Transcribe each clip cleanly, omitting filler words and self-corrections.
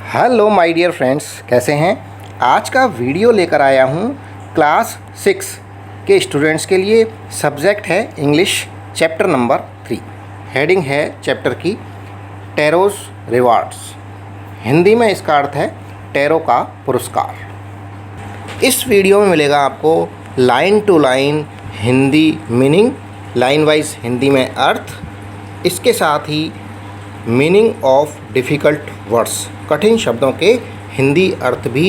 Hello my dear friends, कैसे हैं। आज का वीडियो लेकर आया हूँ क्लास 6 के स्टूडेंट्स के लिए। सब्जेक्ट है इंग्लिश, चैप्टर नंबर 3। हेडिंग है चैप्टर की टैरोस रिवार्ड्स। हिंदी में इसका अर्थ है टैरो का पुरस्कार। इस वीडियो में मिलेगा आपको line to line Hindi meaning, line wise Hindi में अर्थ, इसके साथ ही मीनिंग ऑफ डिफ़िकल्ट वर्ड्स, कठिन शब्दों के हिंदी अर्थ भी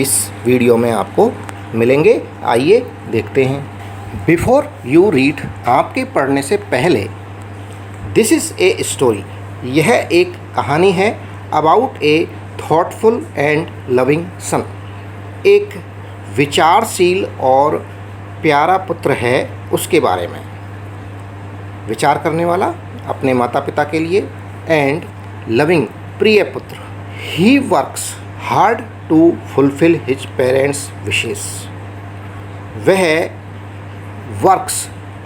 इस वीडियो में आपको मिलेंगे। आइए देखते हैं। बिफोर यू रीड, आपके पढ़ने से पहले, दिस इज़ ए स्टोरी, यह एक कहानी है about A thoughtful and loving son. एक विचारशील और प्यारा पुत्र है, उसके बारे में। विचार करने वाला अपने माता पिता के लिए, एंड लविंग प्रिय पुत्र। He works hard to fulfil his parents wishes. वह वर्क्स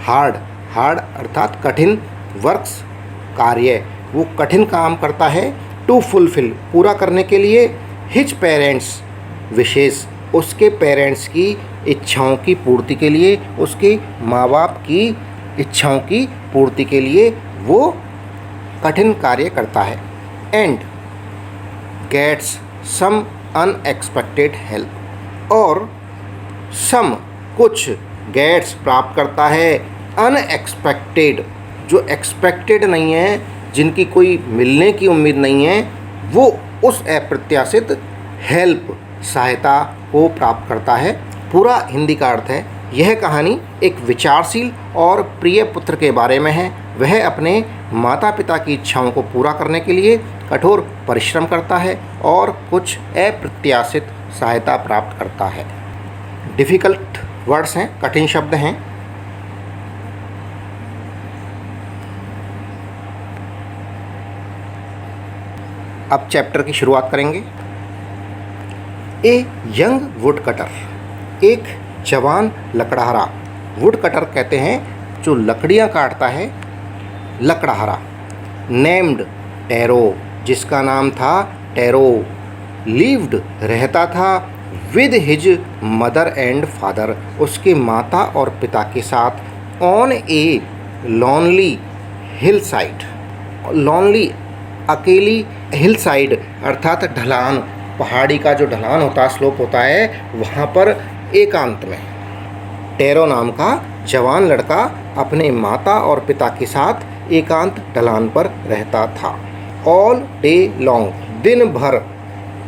हार्ड, हार्ड अर्थात कठिन, वर्क्स कार्य, वो कठिन काम करता है, टू फुलफिल पूरा करने के लिए, हिज पेरेंट्स विशेस उसके पेरेंट्स की इच्छाओं की पूर्ति के लिए, उसके माँ बाप की इच्छाओं की पूर्ति के लिए वो कठिन कार्य करता है। And gets some unexpected help, और सम कुछ, गेट्स प्राप्त करता है, अनएक्सपेक्टेड जो एक्सपेक्टेड नहीं है, जिनकी कोई मिलने की उम्मीद नहीं है, वो उस अप्रत्याशित हेल्प सहायता को प्राप्त करता है। पूरा हिंदी का अर्थ है, यह कहानी एक विचारशील और प्रिय पुत्र के बारे में है। वह अपने माता पिता की इच्छाओं को पूरा करने के लिए कठोर परिश्रम करता है और कुछ अप्रत्याशित सहायता प्राप्त करता है। डिफ़िकल्ट वर्ड्स हैं, कठिन शब्द हैं। अब चैप्टर की शुरुआत करेंगे। ए यंग वुड कटर, एक जवान लकड़हारा। वुड कटर कहते हैं जो लकड़ियाँ काटता है, लकड़हारा। नेम्ड टैरो, जिसका नाम था टैरो। लिव्ड रहता था, with his mother and father उसके माता और पिता के साथ, on A lonely hill side. Lonely अकेली, हिल साइड अर्थात ढलान, पहाड़ी का जो ढलान होता है, स्लोप होता है, वहाँ पर एकांत में। टैरो नाम का जवान लड़का अपने माता और पिता के साथ एकांत ढलान पर रहता था। ऑल डे लॉन्ग, दिन भर,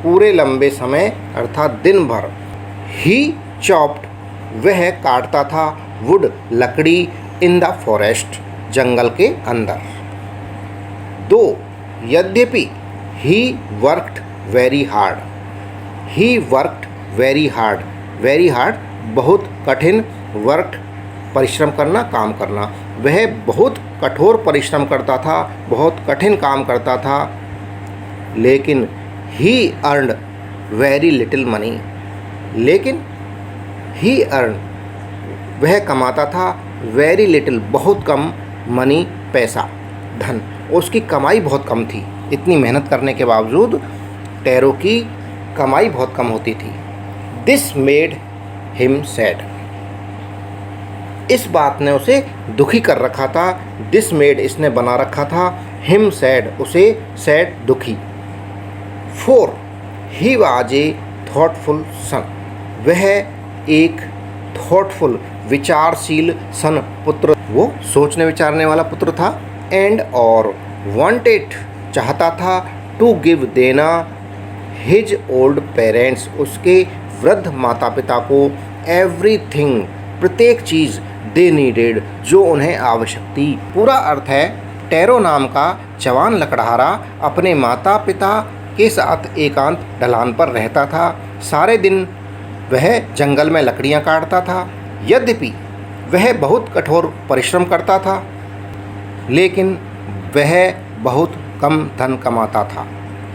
पूरे लंबे समय अर्थात दिन भर। ही चॉप्ड, वह काटता था, वुड लकड़ी, इन द फॉरेस्ट जंगल के अंदर। दो यद्यपि, he worked very hard. He worked very hard, very hard बहुत कठिन, वर्क परिश्रम करना, काम करना। वह बहुत कठोर परिश्रम करता था, बहुत कठिन काम करता था, लेकिन he earned very little money. लेकिन ही अर्न, वह कमाता था, वेरी लिटिल बहुत कम, मनी पैसा, धन, उसकी कमाई बहुत कम थी। इतनी मेहनत करने के बावजूद टैरो की कमाई बहुत कम होती थी। दिस मेड हिम सैड, इस बात ने उसे दुखी कर रखा था। दिस मेड, इसने बना रखा था, हिम सैड, उसे सैड, दुखी। 4 ही वाज ए थॉटफुल सन, वह एक थॉटफुल विचारशील सन पुत्र, वो सोचने विचारने वाला पुत्र था। एंड और वांटेड, चाहता था, टू गिव देना, हिज ओल्ड पेरेंट्स उसके वृद्ध माता पिता को, एवरीथिंग प्रत्येक चीज़, दे नीडेड जो उन्हें आवश्यक थी। पूरा अर्थ है, टैरो नाम का जवान लकड़हारा अपने माता पिता के साथ एकांत ढलान पर रहता था। सारे दिन वह जंगल में लकड़ियाँ काटता था। यद्यपि वह बहुत कठोर परिश्रम करता था, लेकिन वह बहुत कम धन कमाता था।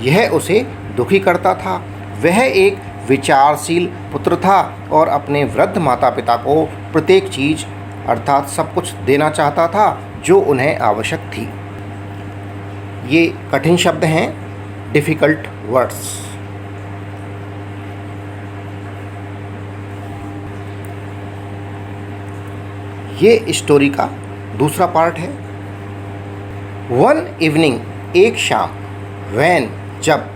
यह उसे दुखी करता था। वह एक विचारशील पुत्र था और अपने वृद्ध माता पिता को प्रत्येक चीज़ अर्थात सब कुछ देना चाहता था जो उन्हें आवश्यक थी। ये कठिन शब्द हैं, डिफ़िकल्ट वर्ड्स। ये स्टोरी का दूसरा पार्ट है। वन इवनिंग, एक शाम, वैन, जब,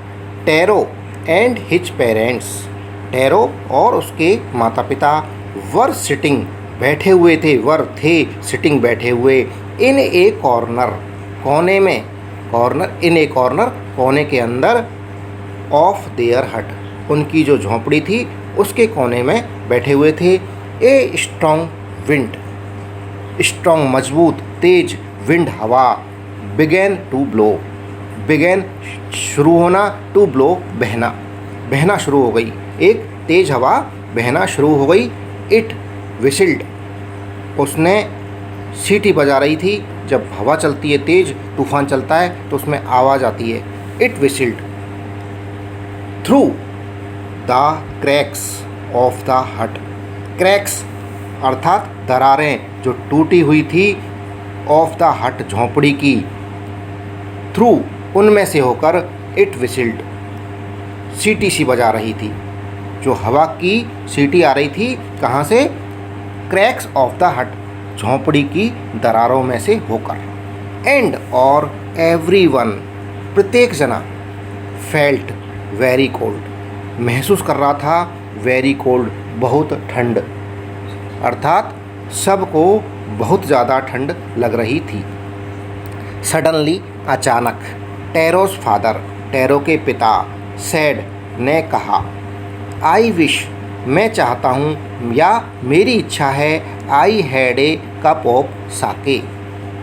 tarot and his parents, tarot और उसके माता पिता, वर सिटिंग, बैठे हुए थे, वर थे, सिटिंग बैठे हुए, इन ए कॉर्नर, कोने में, कॉर्नर, इन ए कॉर्नर, कोने के अंदर, ऑफ देयर हट, उनकी जो झोंपड़ी थी उसके कोने में बैठे हुए थे। ए स्ट्रॉन्ग विंड, स्ट्रॉन्ग मजबूत, तेज, विंड हवा, बिगेन टू ब्लो, बिगेन शुरू होना, टू ब्लो बहना, बहना शुरू हो गई, एक तेज हवा बहना शुरू हो गई। इट विसिल्ड, उसने सीटी बजा रही थी। जब हवा चलती है तेज, तूफान चलता है तो उसमें आवाज़ आती है। It whistled through the cracks of the hut, cracks अर्थात दरारें जो टूटी हुई थी, ऑफ द हट झोंपड़ी की, थ्रू उनमें से होकर, इट विसिल्ड सीटी सी बजा रही थी, जो हवा की सीटी आ रही थी, कहाँ से, क्रैक्स ऑफ द हट झोंपड़ी की दरारों में से होकर। एंड और एवरीवन, प्रत्येक जना, फेल्ट वेरी कोल्ड, महसूस कर रहा था, वेरी कोल्ड बहुत ठंड, अर्थात सबको बहुत ज़्यादा ठंड लग रही थी। सडनली अचानक, टेरोस फादर, टेरो के पिता, सैड ने कहा, आई विश, मैं चाहता हूँ या मेरी इच्छा है, I had a cup of sake,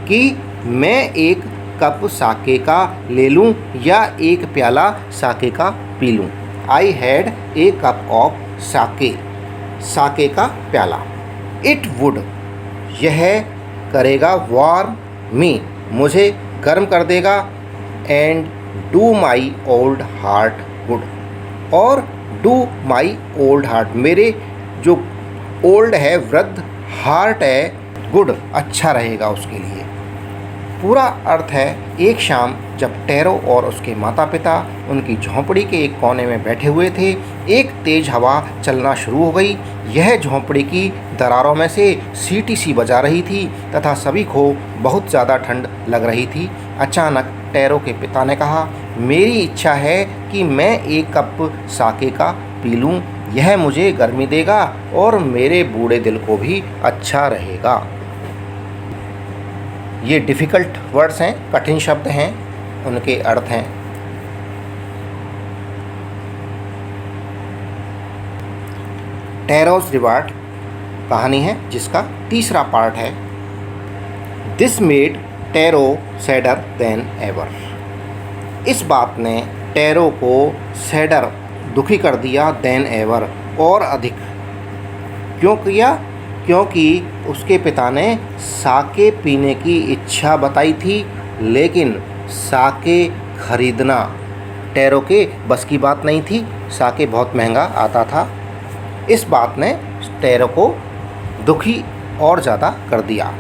कि मैं एक कप साके का ले लूँ या एक प्याला साके का पी लूँ। I had a cup of sake, sake का प्याला। इट वुड, यह करेगा, वार्म मी, मुझे गर्म कर देगा, and do my old heart good, और डू माई ओल्ड हार्ट, मेरे जो ओल्ड है, वृद्ध, हार्ट है, गुड, अच्छा रहेगा उसके लिए। पूरा अर्थ है, एक शाम जब टेरो और उसके माता पिता उनकी झोंपड़ी के एक कोने में बैठे हुए थे, एक तेज हवा चलना शुरू हो गई। यह झोंपड़ी की दरारों में से सीटी सी बजा रही थी तथा सभी को बहुत ज़्यादा ठंड लग रही थी। अचानक टेरो के पिता ने कहा, मेरी इच्छा है कि मैं एक कप साके का पी लूँ, यह मुझे गर्मी देगा और मेरे बूढ़े दिल को भी अच्छा रहेगा। ये डिफ़िकल्ट वर्ड्स हैं, कठिन शब्द हैं, उनके अर्थ हैं। टेरोस रिवार्ड कहानी है जिसका तीसरा पार्ट है। This made tarot sadder then ever, इस बात ने टेरो को सैडर, दुखी कर दिया, देन एवर, और अधिक। क्यों किया? क्योंकि उसके पिता ने साके पीने की इच्छा बताई थी, लेकिन साके खरीदना टेरो के बस की बात नहीं थी, साके बहुत महंगा आता था। इस बात ने टेरो को दुखी और ज़्यादा कर दिया।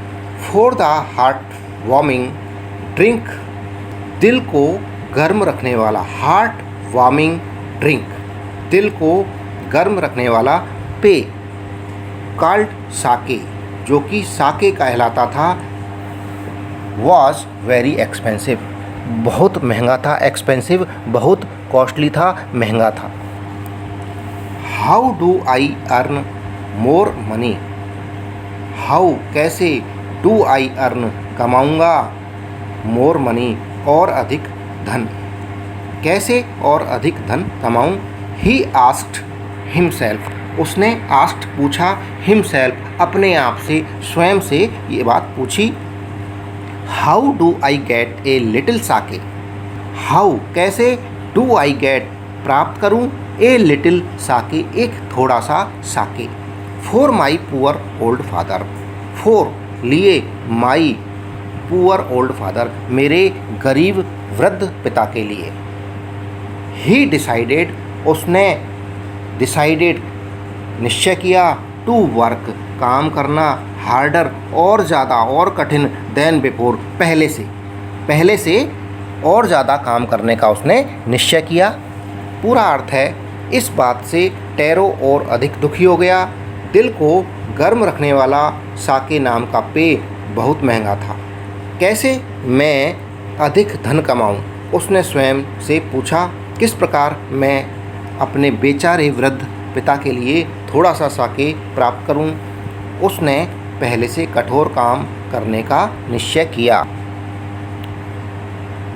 For the heart warming drink, दिल को गर्म रखने वाला, हार्ट वार्मिंग ड्रिंक, दिल को गर्म रखने वाला पेय, कॉल्ड साके, जो कि साके कहलाता था, वॉज वेरी एक्सपेंसिव, बहुत महंगा था, एक्सपेंसिव बहुत कॉस्टली था, महंगा था। How do I earn more money, how कैसे, डू आई अर्न कमाऊँगा, मोर मनी और अधिक धन, कैसे और अधिक धन कमाऊँ। ही आस्क्ड हिमसेल्फ, उसने आस्क्ड पूछा, हिमसेल्फ अपने आप से, स्वयं से ये बात पूछी। How do I get a little sake, how कैसे, डू आई गेट प्राप्त करूं, ए लिटिल साके एक थोड़ा सा sake. For my poor old father, for लिए, माई पुअर ओल्ड फादर मेरे गरीब वृद्ध पिता के लिए। ही डिसाइडेड, उसने डिसाइडेड निश्चय किया, टू वर्क काम करना, हार्डर और ज़्यादा और कठिन, देन बिफोर पहले से और ज़्यादा काम करने का उसने निश्चय किया। पूरा अर्थ है, इस बात से टैरो और अधिक दुखी हो गया। दिल को गर्म रखने वाला साके नाम का पेय बहुत महंगा था। कैसे मैं अधिक धन कमाऊं? उसने स्वयं से पूछा। किस प्रकार मैं अपने बेचारे वृद्ध पिता के लिए थोड़ा सा साके प्राप्त करूं? उसने पहले से कठोर काम करने का निश्चय किया।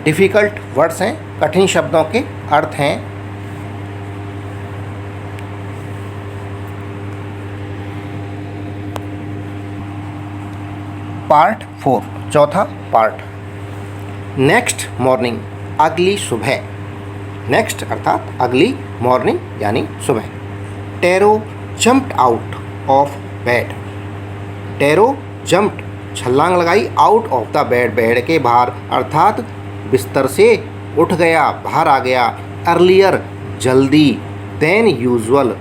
डिफ़िकल्ट वर्ड्स हैं, कठिन शब्दों के अर्थ हैं। पार्ट 4, चौथा पार्ट। नेक्स्ट मॉर्निंग, अगली सुबह। नेक्स्ट अर्थात अगली मॉर्निंग यानी सुबह। Tarot jumped out of bed. Tarot jumped, छलांग लगाई, out of the bed, bed के बाहर अर्थात बिस्तर से उठ गया, बाहर आ गया। अर्लियर, जल्दी। देन यूजुअल,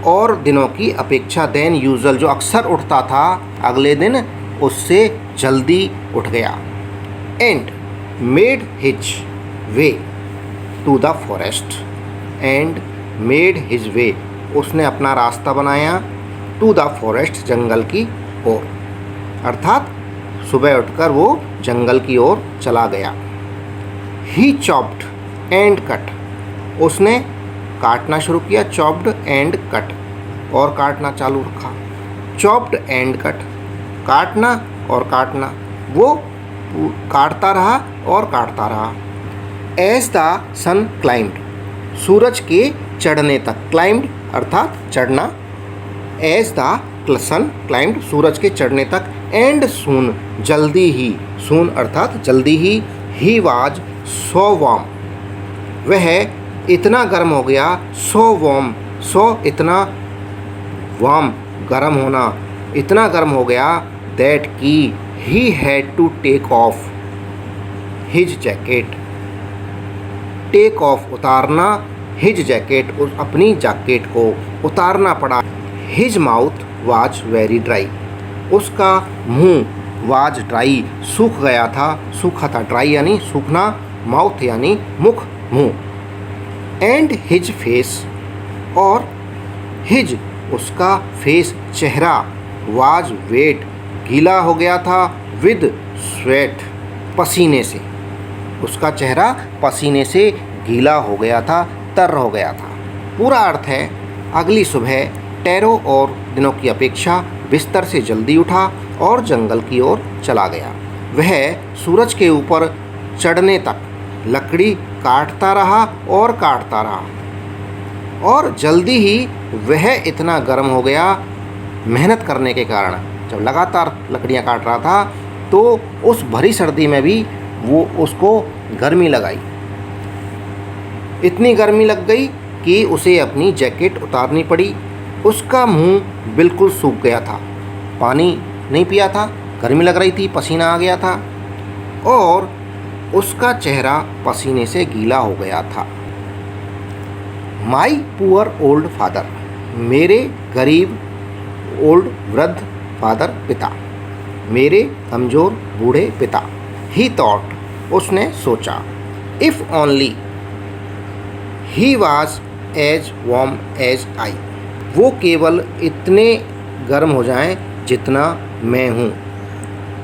और दिनों की अपेक्षा। देन यूजुअल, जो अक्सर उठता था अगले दिन उससे जल्दी उठ गया। And made his way to the forest. And made his way, उसने अपना रास्ता बनाया। टू द फॉरेस्ट, जंगल की ओर, अर्थात सुबह उठकर वो जंगल की ओर चला गया। ही चॉप्ड एंड कट, उसने काटना शुरू किया। चॉप्ड एंड कट, और काटना चालू रखा। चॉप्ड एंड कट, काटना और काटना, वो काटता रहा और काटता रहा। एज द सन क्लाइम्ड, सूरज के चढ़ने तक। क्लाइम्ड अर्थात चढ़ना। एज द सन क्लाइम्ड, सूरज के चढ़ने तक। एंड सून, जल्दी ही। सून अर्थात जल्दी ही। ही वाज सो वार्म, वह इतना गर्म हो गया। सो वार्म, सो इतना, वार्म गर्म होना, इतना गर्म हो गया। दैट की he had to take off his jacket. Take off उतारना, हिज जैकेट उस अपनी जैकेट को उतारना पड़ा। His mouth was very dry, उसका मुंह वाज ड्राई सूख गया था, सूखा था। ड्राई यानी सूखना, माउथ यानी मुख, मुंह। एंड हिज फेस, और हिज उसका फेस चेहरा, वाज वेट गीला हो गया था। विद स्वेट, पसीने से, उसका चेहरा पसीने से गीला हो गया था, तर हो गया था। पूरा अर्थ है, अगली सुबह टैरो और दिनों की अपेक्षा बिस्तर से जल्दी उठा और जंगल की ओर चला गया। वह सूरज के ऊपर चढ़ने तक लकड़ी काटता रहा और काटता रहा, और जल्दी ही वह इतना गर्म हो गया मेहनत करने के कारण। जब लगातार लकड़ियाँ काट रहा था तो उस भरी सर्दी में भी वो उसको गर्मी लगाई। इतनी गर्मी लग गई कि उसे अपनी जैकेट उतारनी पड़ी। उसका मुंह बिल्कुल सूख गया था, पानी नहीं पिया था, गर्मी लग रही थी, पसीना आ गया था, और उसका चेहरा पसीने से गीला हो गया था। माई पुअर ओल्ड फादर, मेरे गरीब ओल्ड वृद्ध फादर पिता, मेरे कमज़ोर बूढ़े पिता। ही थॉट, उसने सोचा। If only he was as warm as I, वो केवल इतने गर्म हो जाएं जितना मैं हूँ।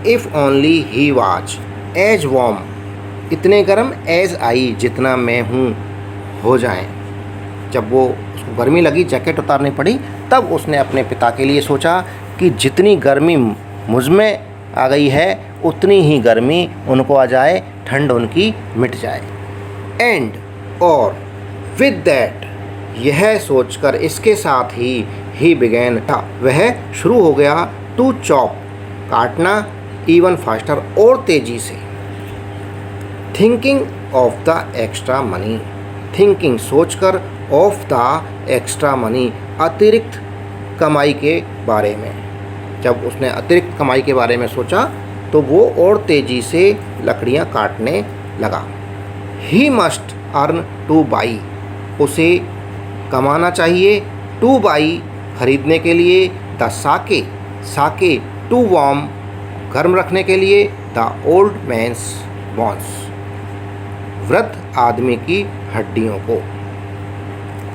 If only he was as warm, इतने गर्म, एज आई, जितना मैं हूँ, हो जाएं। जब वो उसको गर्मी लगी, जैकेट उतारनी पड़ी, तब उसने अपने पिता के लिए सोचा कि जितनी गर्मी मुझ में आ गई है उतनी ही गर्मी उनको आ जाए, ठंड उनकी मिट जाए। एंड, और विद दैट, यह सोचकर, इसके साथ ही बिगैन था, वह शुरू हो गया। टू चॉप, काटना, इवन फास्टर, और तेजी से। Thinking of the extra money, thinking सोचकर, ऑफ द एक्स्ट्रा मनी, अतिरिक्त कमाई के बारे में। जब उसने अतिरिक्त कमाई के बारे में सोचा तो वो और तेज़ी से लकड़ियाँ काटने लगा। He must earn two by, उसे कमाना चाहिए। टू बाई, खरीदने के लिए। The Sakya, Sakya, to warm, गर्म रखने के लिए। द ओल्ड मैन्स बोन्स, वृद्ध आदमी की हड्डियों को।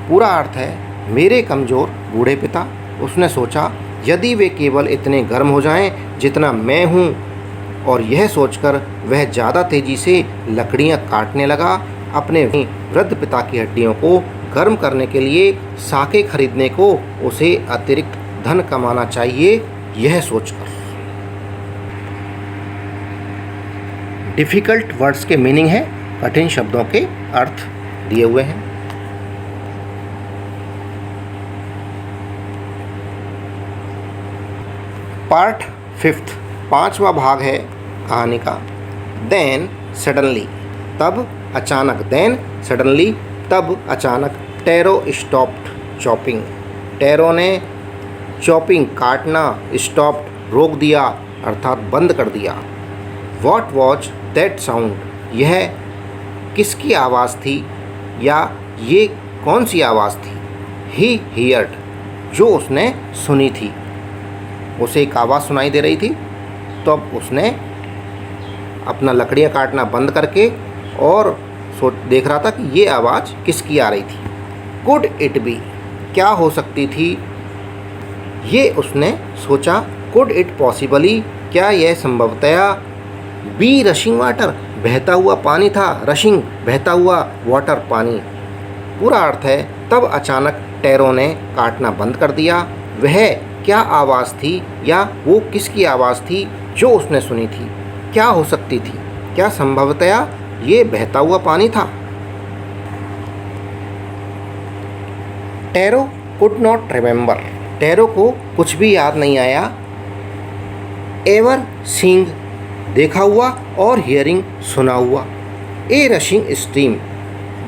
पूरा अर्थ है मेरे कमज़ोर बूढ़े पिता। उसने सोचा यदि वे केवल इतने गर्म हो जाएं जितना मैं हूँ, और यह सोचकर वह ज़्यादा तेज़ी से लकड़ियाँ काटने लगा। अपने वृद्ध पिता की हड्डियों को गर्म करने के लिए साके खरीदने को उसे अतिरिक्त धन कमाना चाहिए, यह सोचकर। डिफ़िकल्ट वर्ड्स के मीनिंग है, कठिन शब्दों के अर्थ दिए हुए हैं। पार्ट 5, 5वां भाग है कहानी का। देन सडनली, तब अचानक। देन सडनली, तब अचानक। टेरो स्टॉप्ड चॉपिंग, टेरो ने चॉपिंग काटना, स्टॉप्ड रोक दिया अर्थात बंद कर दिया। वॉट वॉच दैट साउंड, यह किसकी आवाज़ थी या ये कौन सी आवाज़ थी। ही हियर्ड, जो उसने सुनी थी। उसे एक आवाज़ सुनाई दे रही थी, तो अब उसने अपना लकड़ियाँ काटना बंद करके और देख रहा था कि ये आवाज़ किसकी आ रही थी। कुड इट बी, क्या हो सकती थी, ये उसने सोचा। कुड इट पॉसिबली, क्या यह संभवतया बी रशिंग वाटर, बहता हुआ पानी था। रशिंग, बहता हुआ, वाटर, पानी। पूरा अर्थ है तब अचानक टेरो ने काटना बंद कर दिया। वह क्या आवाज़ थी या वो किसकी आवाज़ थी जो उसने सुनी थी। क्या हो सकती थी, क्या संभवतया ये बहता हुआ पानी था। Tarot could not remember, tarot को कुछ भी याद नहीं आया। एवर सीइंग, देखा हुआ, और हियरिंग, सुना हुआ। ए रशिंग स्ट्रीम,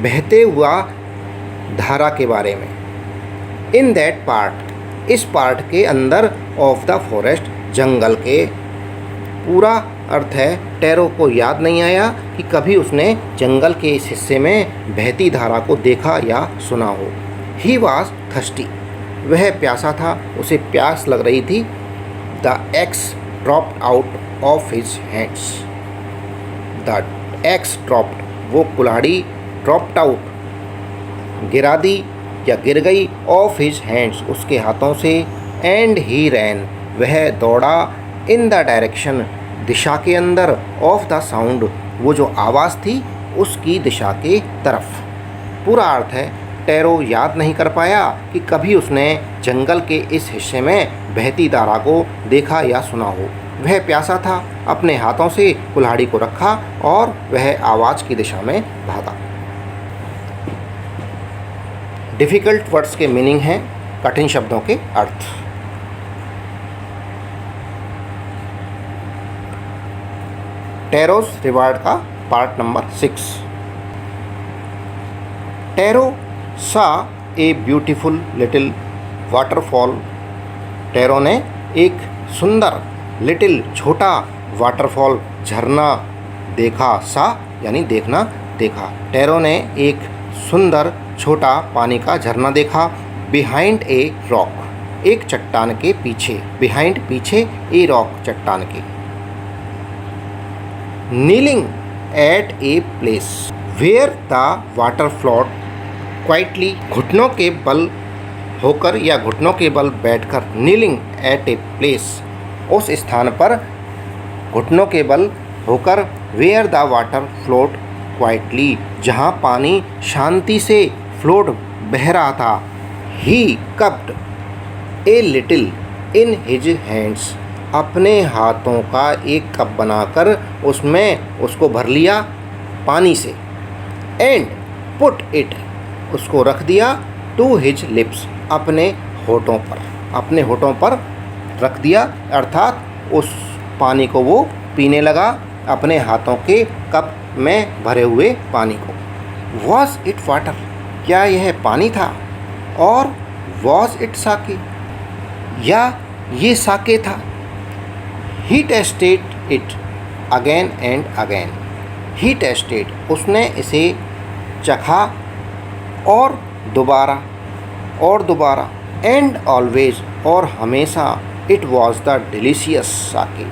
बहते हुआ धारा के बारे में। इन दैट पार्ट, इस पार्ट के अंदर, ऑफ द फॉरेस्ट, जंगल के। पूरा अर्थ है टेरो को याद नहीं आया कि कभी उसने जंगल के इस हिस्से में बहती धारा को देखा या सुना हो। ही वॉज थर्स्टी, वह प्यासा था, उसे प्यास लग रही थी। The x dropped out of his hands, the x dropped, वो कुल्हाड़ी, ड्रॉप्ड आउट, गिरा दी या गिर गई, ऑफ हिज हैंड्स, उसके हाथों से। एंड ही रैन, वह दौड़ा, इन द डायरेक्शन, दिशा के अंदर, ऑफ द साउंड, वो जो आवाज़ थी उसकी दिशा के तरफ। पूरा अर्थ है टेरो याद नहीं कर पाया कि कभी उसने जंगल के इस हिस्से में बहती धारा को देखा या सुना हो। वह प्यासा था, अपने हाथों से कुल्हाड़ी को रखा और वह आवाज़ की दिशा में भागा। डिफ़िकल्ट वर्ड्स के मीनिंग हैं, कठिन शब्दों के अर्थ। टेरोस रिवार्ड का पार्ट नंबर 6। टेरो सा a beautiful little waterfall, tarot ने एक सुंदर, लिटिल, छोटा, वाटरफॉल, झरना देखा। सा यानी देखना, देखा। टेरो ने एक सुंदर छोटा पानी का झरना देखा। बिहाइंड ए रॉक, एक चट्टान के पीछे। बिहाइंड, पीछे, ए रॉक, चट्टान के। Kneeling at a place where the water float quietly, घुटनों के बल होकर या घुटनों के बल बैठकर। नीलिंग एट ए प्लेस, उस स्थान पर घुटनों के बल होकर। Where the water float quietly, जहाँ पानी शांति से फ्लोट, बह रहा था। He cupped a little in his hands, अपने हाथों का एक कप बनाकर उसमें उसको भर लिया पानी से। एंड पुट इट, उसको रख दिया। टू हिज लिप्स, अपने होठों पर, अपने होठों पर रख दिया, अर्थात उस पानी को वो पीने लगा अपने हाथों के कप में भरे हुए पानी को। वॉज इट वाटर, क्या यह पानी था। और वॉज इट साके, या ये साके था। He tasted it again and again, he tasted, उसने इसे चखा और दोबारा और दोबारा। एंड ऑलवेज, और हमेशा। इट वॉज द डिलीशियस साके,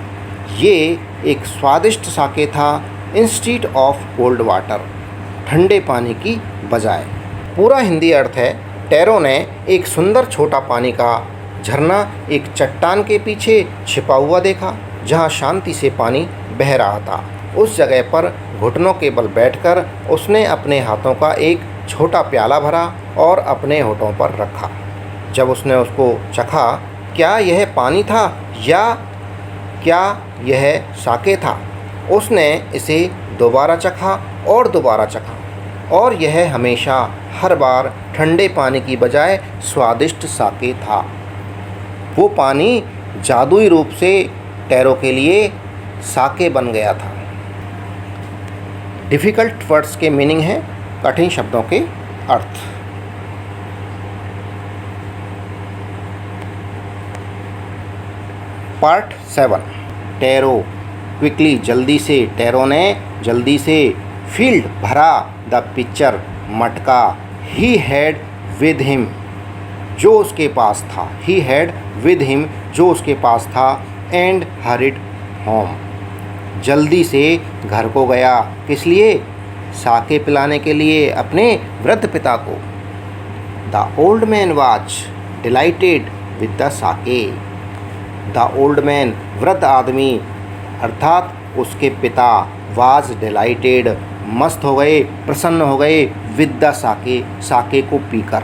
ये एक स्वादिष्ट साके था। इंस्टीड ऑफ कोल्ड वाटर, ठंडे पानी की बजाय। पूरा हिंदी अर्थ है टैरो ने एक सुंदर छोटा पानी का झरना एक चट्टान के पीछे छिपा हुआ देखा, जहाँ शांति से पानी बह रहा था। उस जगह पर घुटनों के बल बैठकर उसने अपने हाथों का एक छोटा प्याला भरा और अपने होठों पर रखा। जब उसने उसको चखा, क्या यह पानी था या क्या यह साके था? उसने इसे दोबारा चखा और दोबारा चखा, और यह हमेशा हर बार ठंडे पानी की बजाय स्वादिष्ट साके था। वो पानी जादुई रूप से टैरो के लिए साके बन गया था। डिफ़िकल्ट वर्ड्स के मीनिंग है कठिन शब्दों के अर्थ। पार्ट 7। टैरो क्विकली, जल्दी से। टैरो ने जल्दी से फील्ड भरा द पिक्चर, मटका ही हैड विद हिम, जो उसके पास था। ही हैड विद हिम, जो उसके पास था। एंड हरिड होम, जल्दी से घर को गया। किस लिए? साके पिलाने के लिए अपने वृद्ध पिता को। The old man was delighted with the sake. The old man, वृद्ध आदमी अर्थात उसके पिता, वाज डिलाइटेड, मस्त हो गए, प्रसन्न हो गए, विद द साके, साके को पीकर।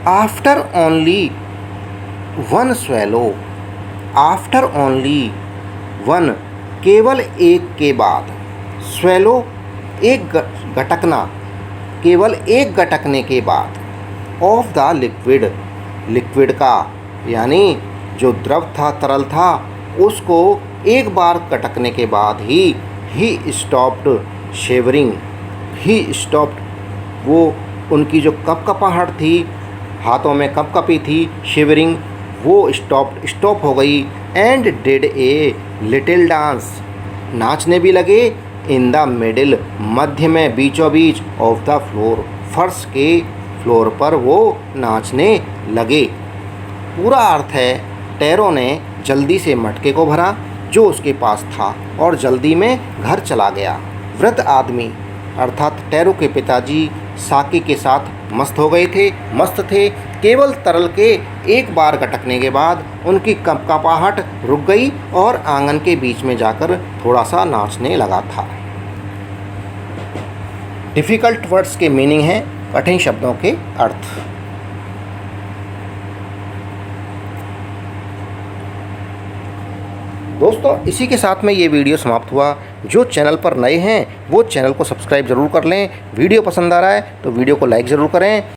After only one swallow, after only one, केवल एक के बाद। स्वेलो, एक गटकना, केवल एक गटकने के बाद। ऑफ द लिक्विड, लिक्विड का यानी जो द्रव था, तरल था, उसको एक बार गटकने के बाद ही स्टॉप्ड शेवरिंग, ही स्टॉप्ड, वो उनकी जो कपकपाहट थी, हाथों में कपकपी थी, शिवरिंग, वो स्टॉप हो गई। And did a little dance, नाचने भी लगे। इन द मिडिल, मध्य में, बीचों बीच। ऑफ द फ्लोर, फर्श के फ्लोर पर वो नाचने लगे। पूरा अर्थ है, टैरो ने जल्दी से मटके को भरा जो उसके पास था और जल्दी में घर चला गया। वृद्ध आदमी अर्थात टैरो के पिताजी साके के साथ मस्त थे। केवल तरल के एक बार गटकने के बाद उनकी कपकपाहट रुक गई और आंगन के बीच में जाकर थोड़ा सा नाचने लगा था। डिफ़िकल्ट वर्ड्स के मीनिंग है कठिन शब्दों के अर्थ। दोस्तों, इसी के साथ में ये वीडियो समाप्त हुआ। जो चैनल पर नए हैं वो चैनल को सब्सक्राइब ज़रूर कर लें। वीडियो पसंद आ रहा है तो वीडियो को लाइक ज़रूर करें।